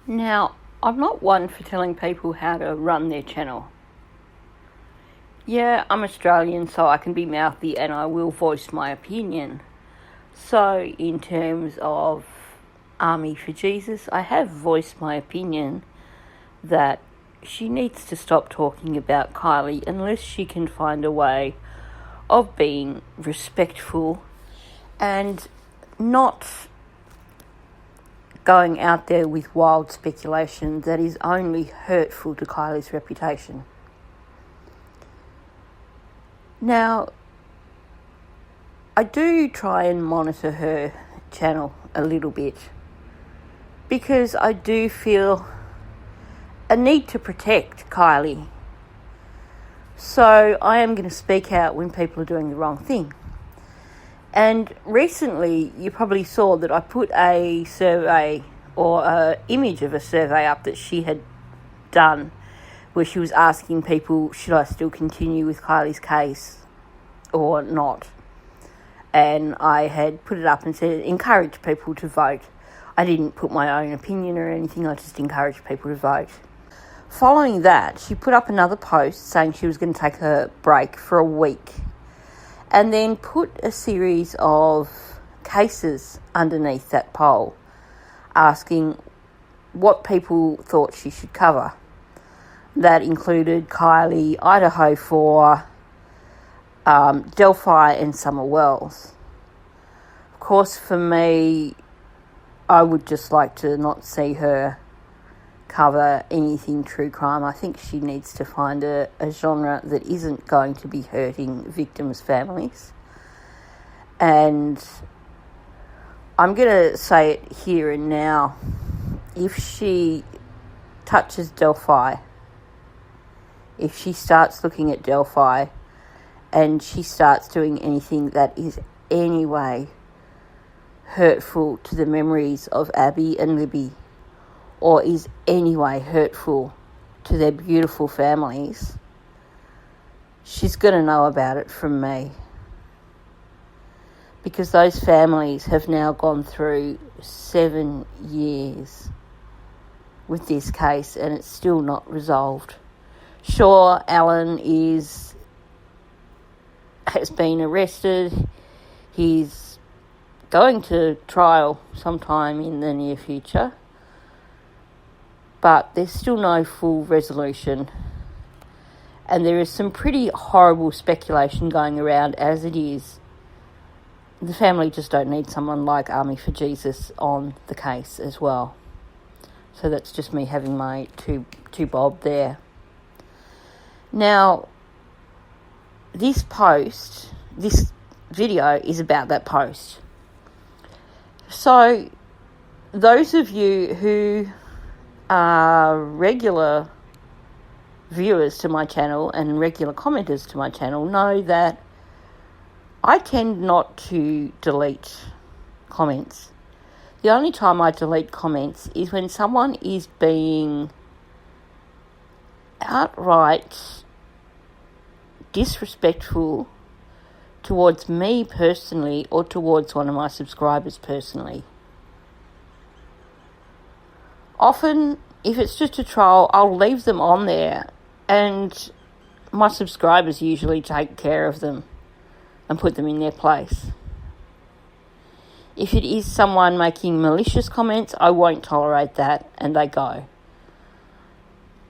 Now, I'm not one for telling people how to run their channel. Yeah, I'm Australian, so I can be mouthy and I will voice my opinion. So, in terms of Army for Jesus, I have voiced my opinion that she needs to stop talking about Kylie unless she can find a way of being respectful and not going out there with wild speculation that is only hurtful to Kylie's reputation. Now, I do try and monitor her channel a little bit because I do feel a need to protect Kylie. So I am going to speak out when people are doing the wrong thing. And recently, you probably saw that I put a survey or an image of a survey up that she had done where she was asking people, should I still continue with Kylie's case or not? And I had put it up and said, encourage people to vote. I didn't put my own opinion or anything, I just encouraged people to vote. Following that, she put up another post saying she was going to take a break for a week and then put a series of cases underneath that poll asking what people thought she should cover. That included Kylie, Idaho 4, Delphi and Summer Wells. Of course, for me, I would just like to not see her cover anything true crime. I think she needs to find a genre that isn't going to be hurting victims' families. And I'm going to say it here and now. If she touches Delphi, if she starts looking at Delphi and she starts doing anything that is anyway hurtful to the memories of Abby and Libby, or is anyway hurtful to their beautiful families, she's going to know about it from me. Because those families have now gone through 7 years with this case and it's still not resolved. Sure, Alan has been arrested. He's going to trial sometime in the near future. But there's still no full resolution. And there is some pretty horrible speculation going around as it is. The family just don't need someone like Army for Jesus on the case as well. So that's just me having my two bob there. Now, this video is about that post. So, those of you who are regular viewers to my channel and regular commenters to my channel know that I tend not to delete comments. The only time I delete comments is when someone is being outright disrespectful towards me personally or towards one of my subscribers personally. Often, if it's just a troll, I'll leave them on there and my subscribers usually take care of them and put them in their place. If it is someone making malicious comments, I won't tolerate that and they go.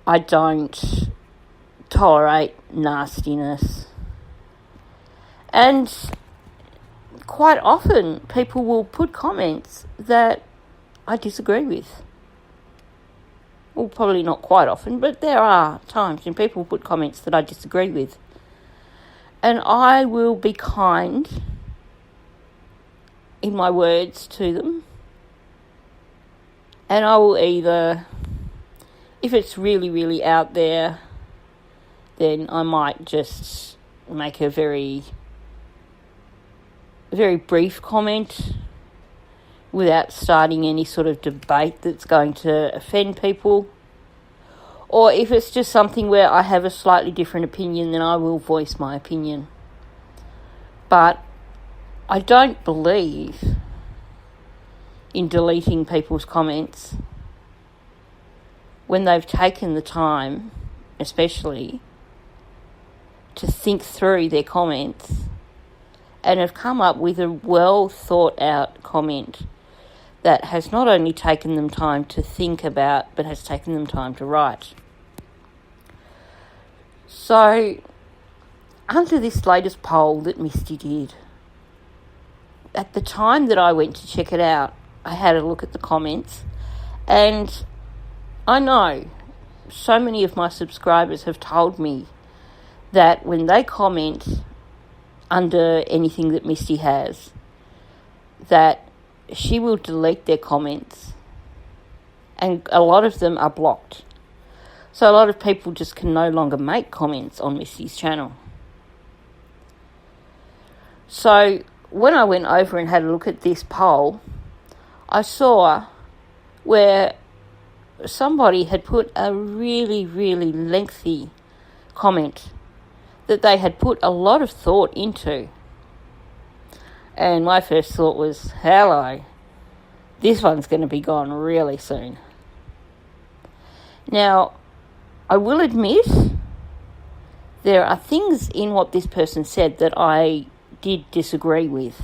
I don't tolerate nastiness. And quite often people will put comments that I disagree with. Well, probably not quite often, but there are times when people put comments that I disagree with. And I will be kind in my words to them. And I will either, if it's really, really out there, then I might just make a very, very brief comment without starting any sort of debate that's going to offend people. Or if it's just something where I have a slightly different opinion, then I will voice my opinion. But I don't believe in deleting people's comments. when they've taken the time, especially, to think through their comments and have come up with a well thought out comment that has not only taken them time to think about, but has taken them time to write. So, under this latest poll that Misty did, at the time that I went to check it out, I had a look at the comments, and I know so many of my subscribers have told me that when they comment under anything that Misty has, that she will delete their comments, and a lot of them are blocked. So a lot of people just can no longer make comments on Misty's channel. So when I went over and had a look at this poll, I saw where somebody had put a really, really lengthy comment that they had put a lot of thought into. And my first thought was, hello, this one's going to be gone really soon. Now, I will admit there are things in what this person said that I did disagree with.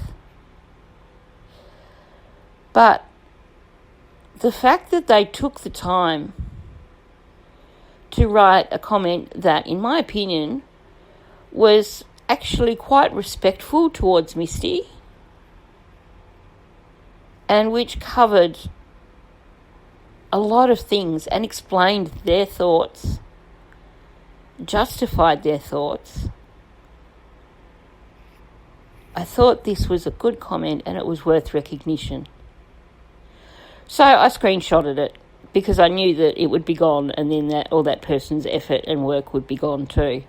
But the fact that they took the time to write a comment that, in my opinion, was actually quite respectful towards Misty, and which covered a lot of things and explained their thoughts, justified their thoughts, I thought this was a good comment and it was worth recognition. So I screenshotted it because I knew that it would be gone, and then all that person's effort and work would be gone too.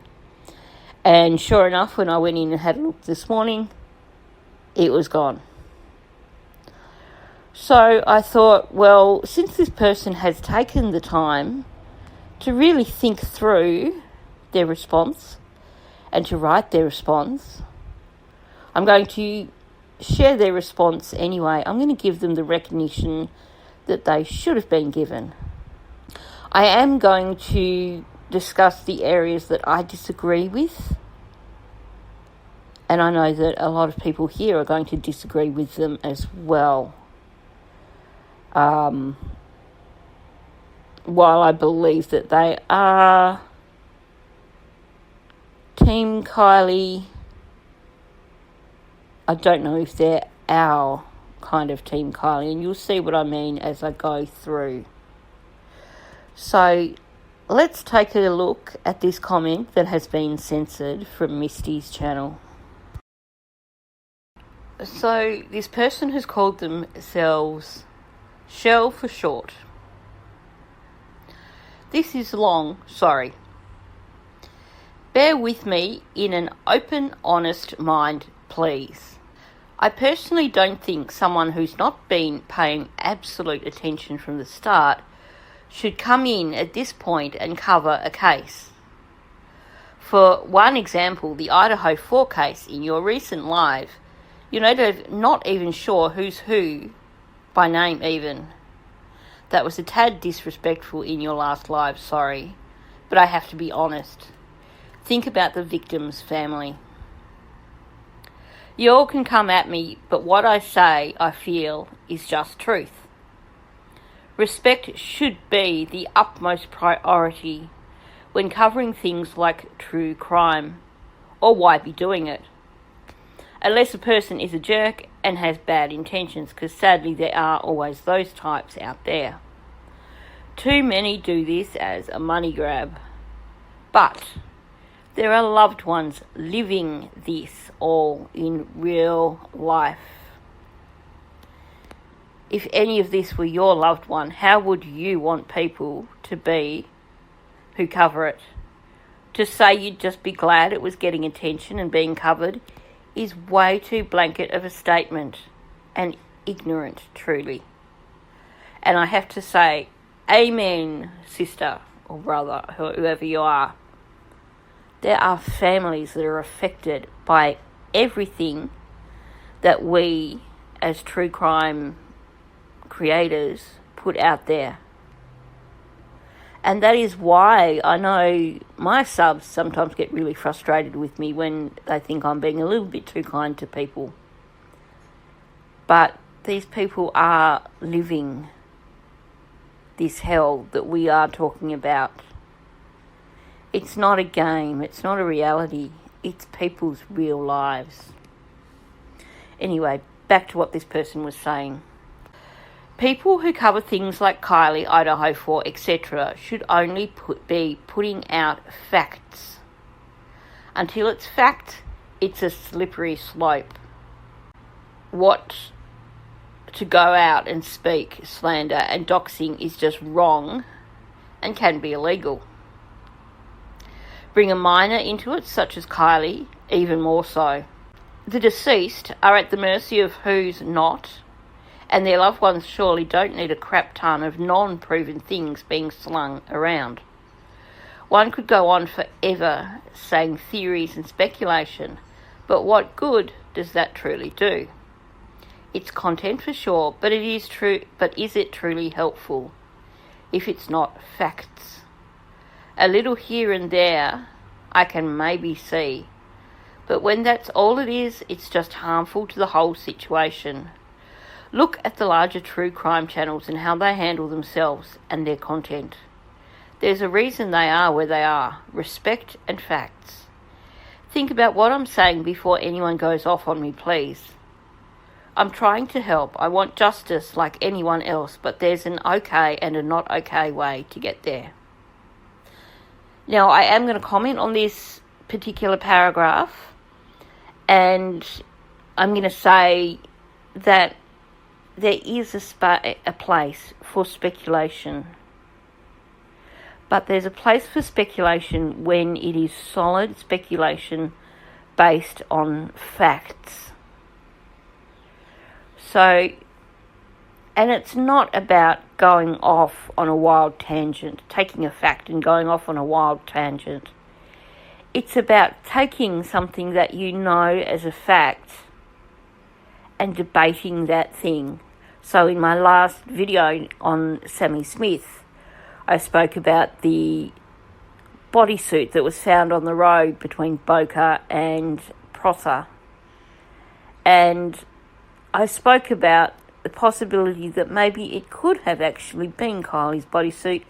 And sure enough, when I went in and had a look this morning, it was gone. So I thought, well, since this person has taken the time to really think through their response and to write their response, I'm going to share their response anyway. I'm going to give them the recognition that they should have been given. I am going to discuss the areas that I disagree with, and I know that a lot of people here are going to disagree with them as well. While I believe that they are Team Kylie, I don't know if they're our kind of Team Kylie, and you'll see what I mean as I go through. So let's take a look at this comment that has been censored from Misty's channel. So this person has called themselves Shell for short. This is long, sorry. Bear with me in an open, honest mind, please. I personally don't think someone who's not been paying absolute attention from the start should come in at this point and cover a case. For one example, the Idaho 4 case in your recent live, you're not even sure who's who by name even. That was a tad disrespectful in your last live, sorry, but I have to be honest. Think about the victim's family. You all can come at me, but what I say, I feel, is just truth. Respect should be the utmost priority when covering things like true crime, or why be doing it? Unless a person is a jerk and has bad intentions, because sadly there are always those types out there. Too many do this as a money grab. But there are loved ones living this all in real life. If any of this were your loved one, how would you want people to be who cover it? To say you'd just be glad it was getting attention and being covered is way too blanket of a statement, and ignorant, truly. And I have to say, amen, sister or brother, whoever you are. There are families that are affected by everything that we, as true crime creators, put out there. And that is why I know my subs sometimes get really frustrated with me when they think I'm being a little bit too kind to people. But these people are living this hell that we are talking about. It's not a game, it's not a reality, it's people's real lives. Anyway, back to what this person was saying. People who cover things like Kylie, Idaho 4, etc. should only be putting out facts. Until it's fact, it's a slippery slope. What to go out and speak slander and doxing is just wrong and can be illegal. Bring a minor into it, such as Kylie, even more so. The deceased are at the mercy of who's not, and their loved ones surely don't need a crap ton of non-proven things being slung around. One could go on forever saying theories and speculation, but what good does that truly do? It's content for sure, but is it truly helpful if it's not facts? A little here and there I can maybe see, but when that's all it is, it's just harmful to the whole situation. Look at the larger true crime channels and how they handle themselves and their content. There's a reason they are where they are. Respect and facts. Think about what I'm saying before anyone goes off on me, please. I'm trying to help. I want justice like anyone else, but there's an okay and a not okay way to get there. Now, I am going to comment on this particular paragraph, and I'm going to say that there is a place for speculation. But there's a place for speculation when it is solid speculation based on facts. So, and it's not about going off on a wild tangent, taking a fact and going off on a wild tangent. It's about taking something that you know as a fact and debating that thing. So in my last video on Sammy Smith, I spoke about the bodysuit that was found on the road between Boca and Prosser. And I spoke about the possibility that maybe it could have actually been Kylie's bodysuit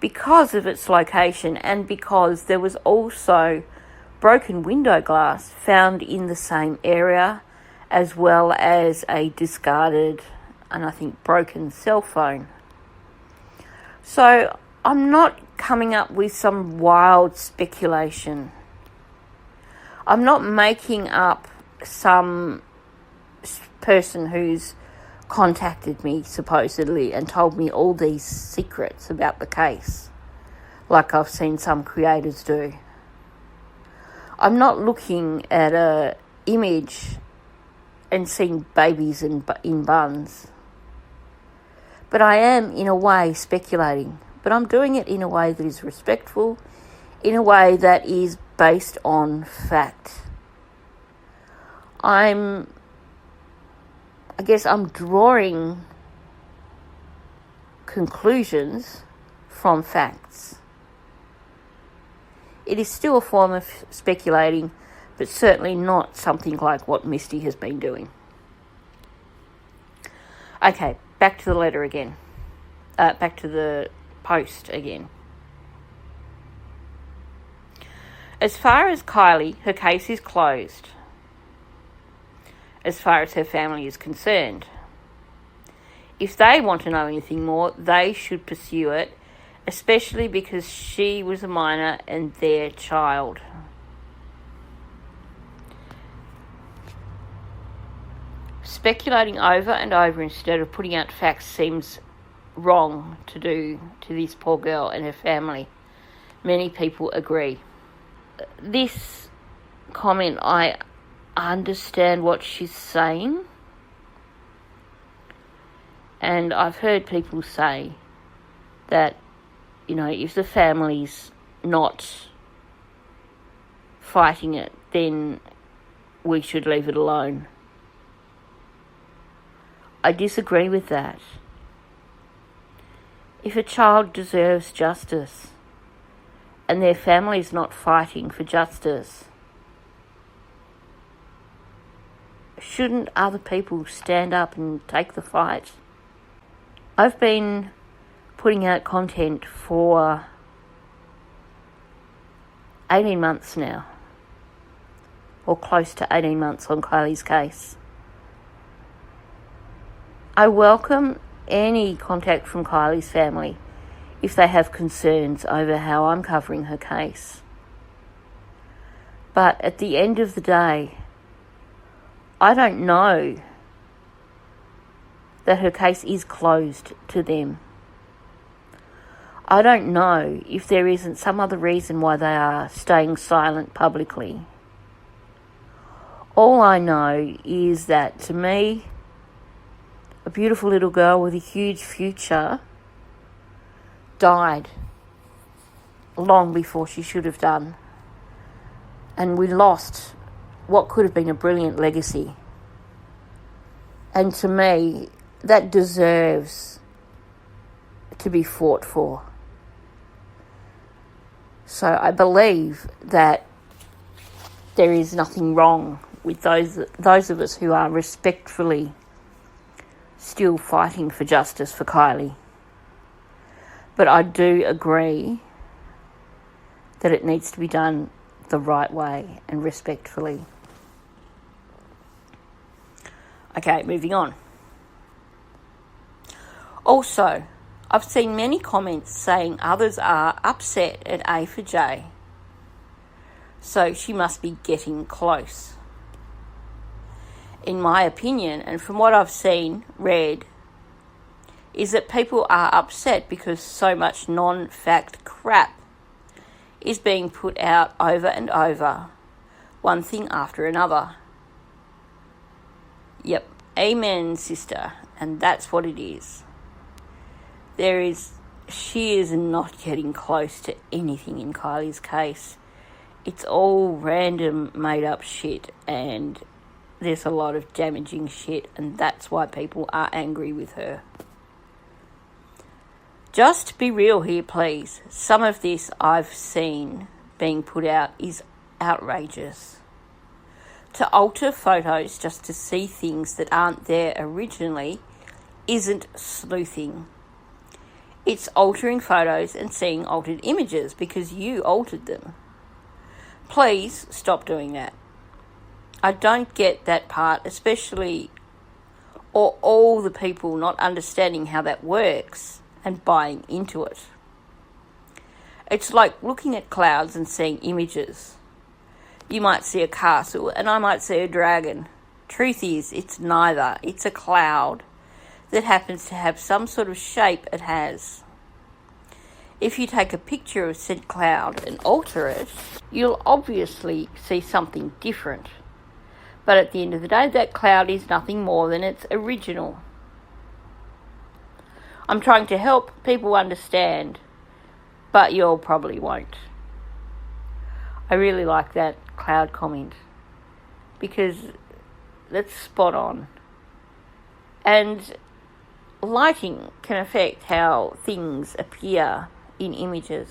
because of its location and because there was also broken window glass found in the same area, as well as a discarded and I think broken cell phone. So I'm not coming up with some wild speculation. I'm not making up some person who's contacted me supposedly and told me all these secrets about the case, like I've seen some creators do. I'm not looking at a image and seeing babies in buns. But I am, in a way, speculating. But I'm doing it in a way that is respectful, in a way that is based on fact. I guess I'm drawing conclusions from facts. It is still a form of speculating, but certainly not something like what Misty has been doing. Okay, back to the letter again. Back to the post again. As far as Kylie, her case is closed. As far as her family is concerned. If they want to know anything more, they should pursue it, especially because she was a minor and their child. Speculating over and over instead of putting out facts seems wrong to do to this poor girl and her family. Many people agree. This comment, I understand what she's saying, and I've heard people say that, you know, if the family's not fighting it, then we should leave it alone. I disagree with that. If a child deserves justice and their family's not fighting for justice, shouldn't other people stand up and take the fight? I've been putting out content for 18 months now, or close to 18 months on Kylie's case. I welcome any contact from Kylie's family if they have concerns over how I'm covering her case. But at the end of the day, I don't know that her case is closed to them. I don't know if there isn't some other reason why they are staying silent publicly. All I know is that, to me, a beautiful little girl with a huge future died long before she should have done. And we lost what could have been a brilliant legacy. And to me, that deserves to be fought for. So I believe that there is nothing wrong with those of us who are respectfully still fighting for justice for Kylie. But I do agree that it needs to be done the right way and respectfully. Okay, moving on. Also, I've seen many comments saying others are upset at A4J, so she must be getting close. In my opinion, and from what I've seen, read, is that people are upset because so much non-fact crap is being put out over and over, one thing after another. Yep, amen, sister, and that's what it is. She is not getting close to anything in Kylie's case. It's all random made up shit, and there's a lot of damaging shit, and that's why people are angry with her. Just be real here, please. Some of this I've seen being put out is outrageous. To alter photos just to see things that aren't there originally isn't sleuthing. It's altering photos and seeing altered images because you altered them. Please stop doing that. I don't get that part, especially or all the people not understanding how that works and buying into it. It's like looking at clouds and seeing images. You might see a castle and I might see a dragon. Truth is, it's neither. It's a cloud that happens to have some sort of shape it has. If you take a picture of said cloud and alter it, you'll obviously see something different. But at the end of the day, that cloud is nothing more than its original. I'm trying to help people understand, but you all probably won't. I really like that cloud comment because that's spot on. And lighting can affect how things appear in images.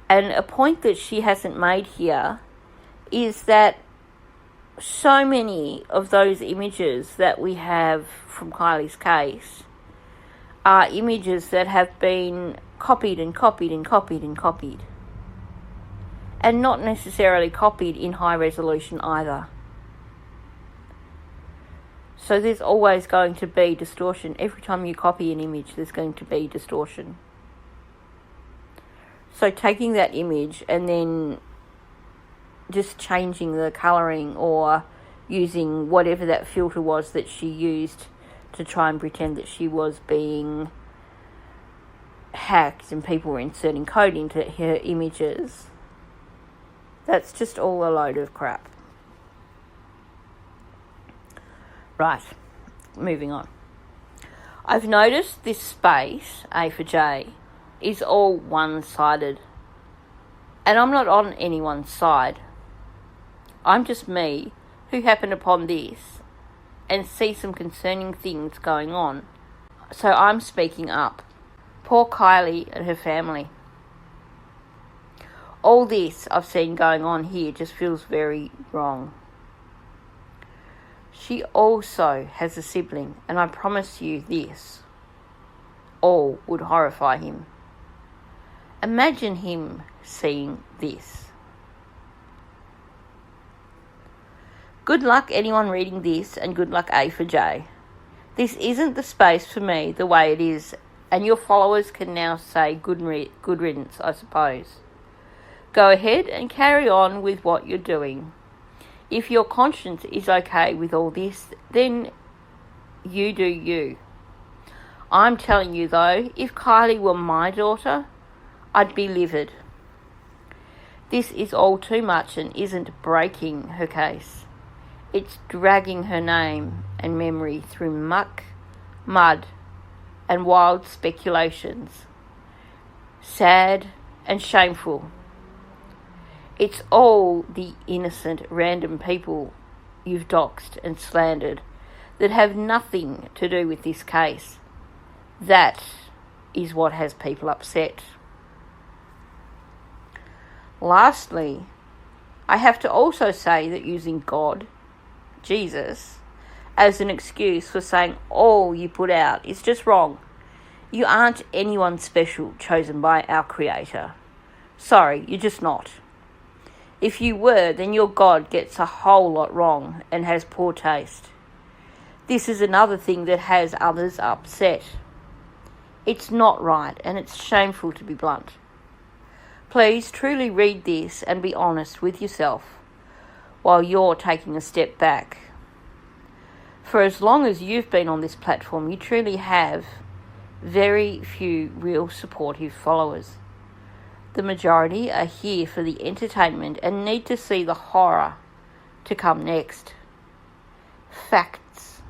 And a point that she hasn't made here is that so many of those images that we have from Kylie's case are images that have been copied and copied and copied and copied. And not necessarily copied in high resolution either. So there's always going to be distortion. Every time you copy an image, there's going to be distortion. So taking that image and then just changing the colouring or using whatever that filter was that she used to try and pretend that she was being hacked and people were inserting code into her images, that's just all a load of crap. Right, moving on. I've noticed this space, A4J, is all one-sided. And I'm not on anyone's side. I'm just me who happened upon this and see some concerning things going on. So I'm speaking up. Poor Kylie and her family. All this I've seen going on here just feels very wrong. She also has a sibling, and I promise you this, all would horrify him. Imagine him seeing this. Good luck anyone reading this, and good luck A4J. This isn't the space for me the way it is, and your followers can now say good riddance, I suppose. Go ahead and carry on with what you're doing. If your conscience is okay with all this, then you do you. I'm telling you though, if Kylie were my daughter, I'd be livid. This is all too much and isn't breaking her case. It's dragging her name and memory through muck, mud, and wild speculations. Sad and shameful. It's all the innocent, random people you've doxed and slandered that have nothing to do with this case. That is what has people upset. Lastly, I have to also say that using God, Jesus, as an excuse for saying all you put out is just wrong. You aren't anyone special chosen by our Creator. Sorry, you're just not. If you were, then your God gets a whole lot wrong and has poor taste. This is another thing that has others upset. It's not right, and it's shameful, to be blunt. Please truly read this and be honest with yourself while you're taking a step back. For as long as you've been on this platform, you truly have very few real supportive followers. The majority are here for the entertainment and need to see the horror to come next. Facts.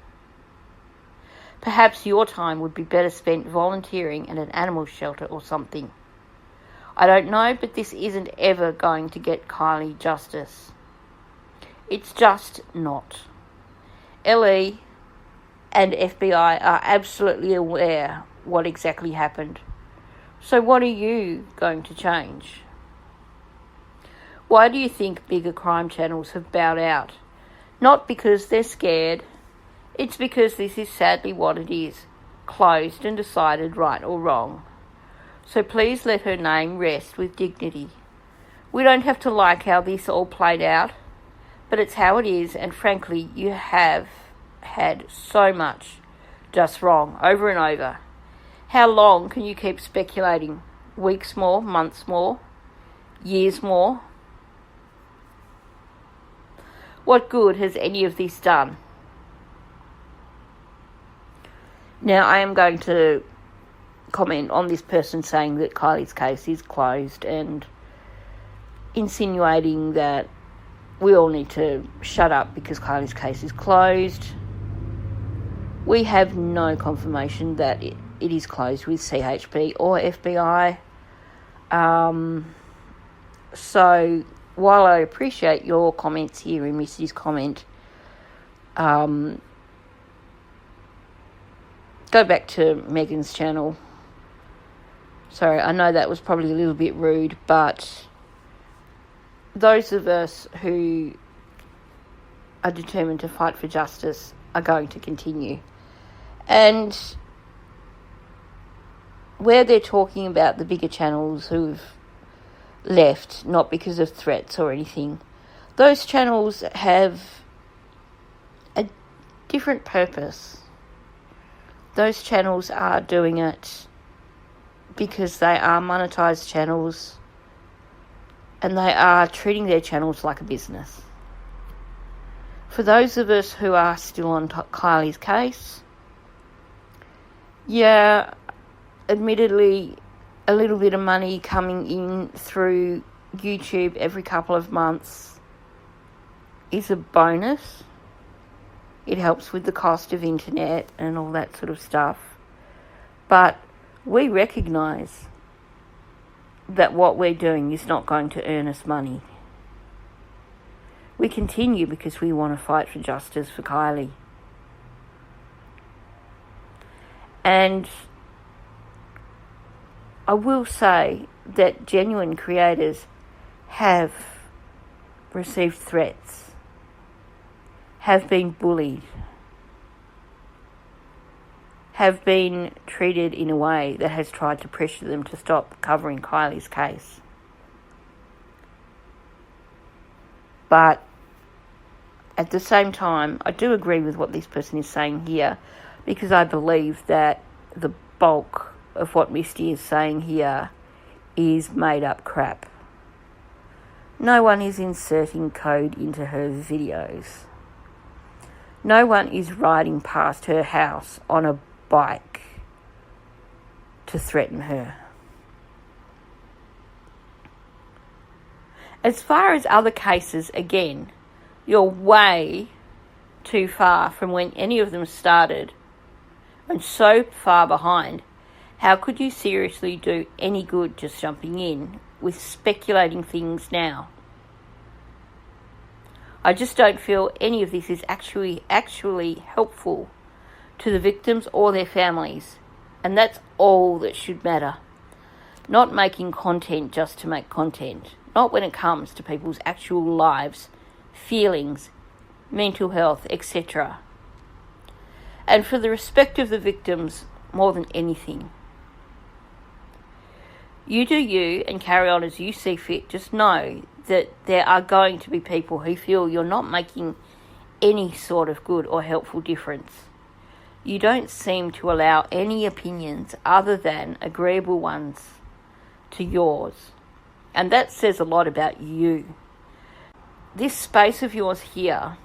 Perhaps your time would be better spent volunteering at an animal shelter or something. I don't know, but this isn't ever going to get Kylie justice. It's just not. LE and FBI are absolutely aware what exactly happened. So what are you going to change? Why do you think bigger crime channels have bowed out? Not because they're scared. It's because this is sadly what it is. Closed and decided right or wrong. So please let her name rest with dignity. We don't have to like how this all played out, but it's how it is, and frankly, you have had so much just wrong over and over. How long can you keep speculating? Weeks more, months more, years more? What good has any of this done? Now, I am going to comment on this person saying that Kylie's case is closed and insinuating that we all need to shut up because Kylie's case is closed. We have no confirmation that it is closed with CHP or FBI. So while I appreciate your comments here in Missy's comment, go back to Megan's channel. Sorry, I know that was probably a little bit rude, but those of us who are determined to fight for justice are going to continue. And where they're talking about the bigger channels who've left, not because of threats or anything, those channels have a different purpose. Those channels are doing it because they are monetized channels and they are treating their channels like a business. For those of us who are still on Kylie's case, yeah, admittedly, a little bit of money coming in through YouTube every couple of months is a bonus. It helps with the cost of internet and all that sort of stuff. But we recognise that what we're doing is not going to earn us money. We continue because we want to fight for justice for Kylie. And I will say that genuine creators have received threats, have been bullied, have been treated in a way that has tried to pressure them to stop covering Kylie's case. But at the same time, I do agree with what this person is saying here, because I believe that the bulk of what Misty is saying here is made up crap. No one is inserting code into her videos. No one is riding past her house on a bike to threaten her. As far as other cases, again, you're way too far from when any of them started and so far behind. How could you seriously do any good just jumping in with speculating things now? I just don't feel any of this is actually helpful to the victims or their families, and that's all that should matter. Not making content just to make content, not when it comes to people's actual lives, feelings, mental health, etc. And for the respect of the victims more than anything. You do you and carry on as you see fit. Just know that there are going to be people who feel you're not making any sort of good or helpful difference. You don't seem to allow any opinions other than agreeable ones to yours. And that says a lot about you. This space of yours here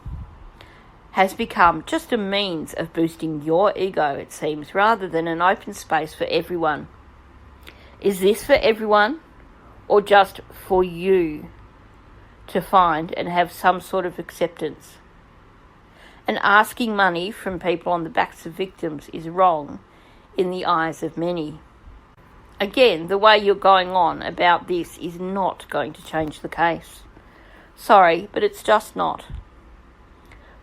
has become just a means of boosting your ego, it seems, rather than an open space for everyone. Is this for everyone, or just for you to find and have some sort of acceptance? And asking money from people on the backs of victims is wrong in the eyes of many. Again, the way you're going on about this is not going to change the case. Sorry, but it's just not.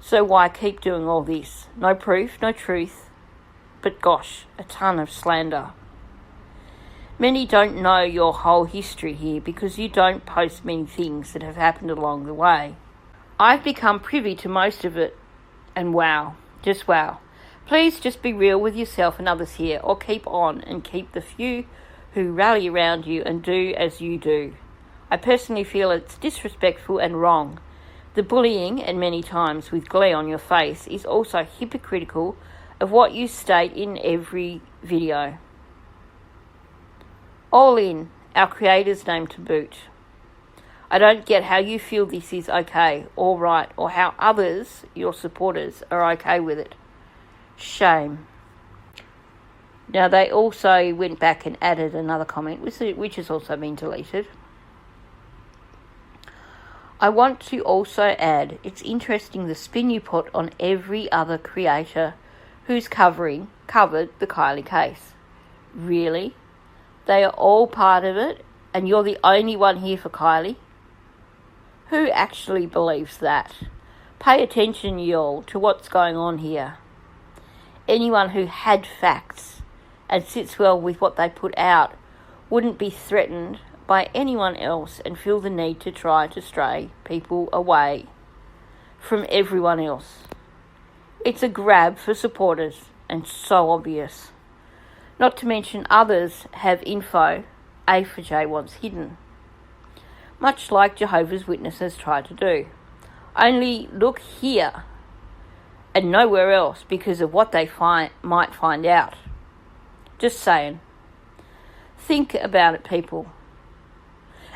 So why keep doing all this? No proof, no truth, but gosh, a ton of slander. Many don't know your whole history here because you don't post many things that have happened along the way. I've become privy to most of it, and wow, just wow. Please just be real with yourself and others here, or keep on and keep the few who rally around you and do as you do. I personally feel it's disrespectful and wrong. The bullying, and many times with glee on your face, is also hypocritical of what you state in every video. All in, our creator's name to boot. I don't get how you feel this is okay, or right, or how others, your supporters, are okay with it. Shame. Now, they also went back and added another comment, which has also been deleted. I want to also add, it's interesting the spin you put on every other creator who's covered the Kylie case. Really? They are all part of it, and you're the only one here for Kylie? Who actually believes that? Pay attention, y'all, to what's going on here. Anyone who had facts and sits well with what they put out wouldn't be threatened by anyone else and feel the need to try to stray people away from everyone else. It's a grab for supporters, and so obvious. Not to mention others have info A4J wants hidden, much like Jehovah's Witnesses try to do. Only look here and nowhere else because of what they might find out. Just saying. Think about it, people.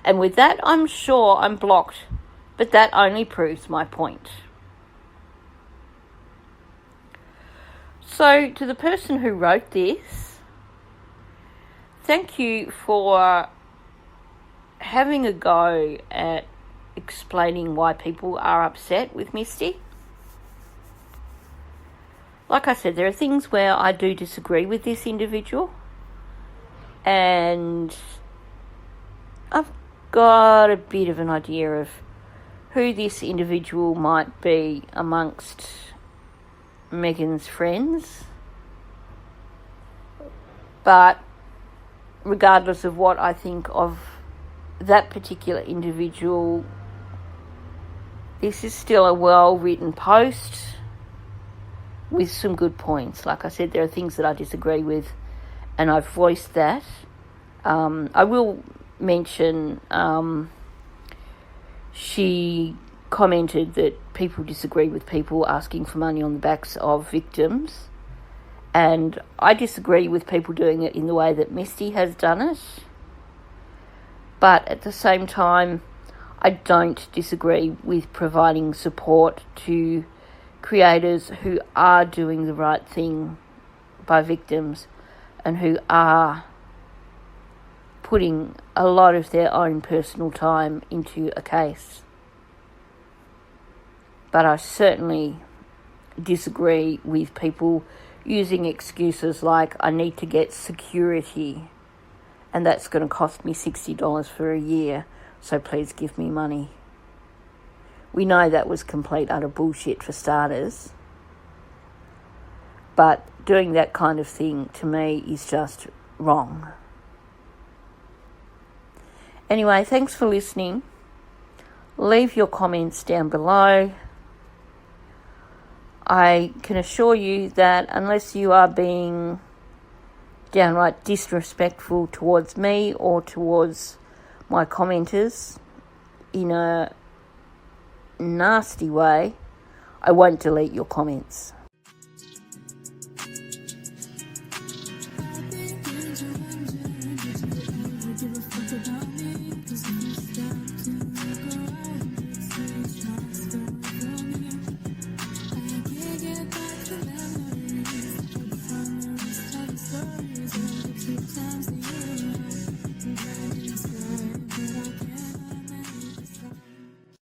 And with that, I'm sure I'm blocked, but that only proves my point. So, to the person who wrote this, thank you for having a go at explaining why people are upset with Misty. Like I said, there are things where I do disagree with this individual, and I've got a bit of an idea of who this individual might be amongst Megan's friends. But regardless of what I think of that particular individual, this is still a well-written post with some good points. Like I said, there are things that I disagree with, and I've voiced that. I will mention she commented that people disagree with people asking for money on the backs of victims, and I disagree with people doing it in the way that Misty has done it. But at the same time, I don't disagree with providing support to creators who are doing the right thing by victims and who are putting a lot of their own personal time into a case. But I certainly disagree with people using excuses like, I need to get security and that's going to cost me $60 for a year, so please give me money. We know that was complete utter bullshit for starters. But doing that kind of thing, to me, is just wrong. Anyway, thanks for listening. Leave your comments down below. I can assure you that unless you are being downright disrespectful towards me or towards my commenters in a nasty way, I won't delete your comments.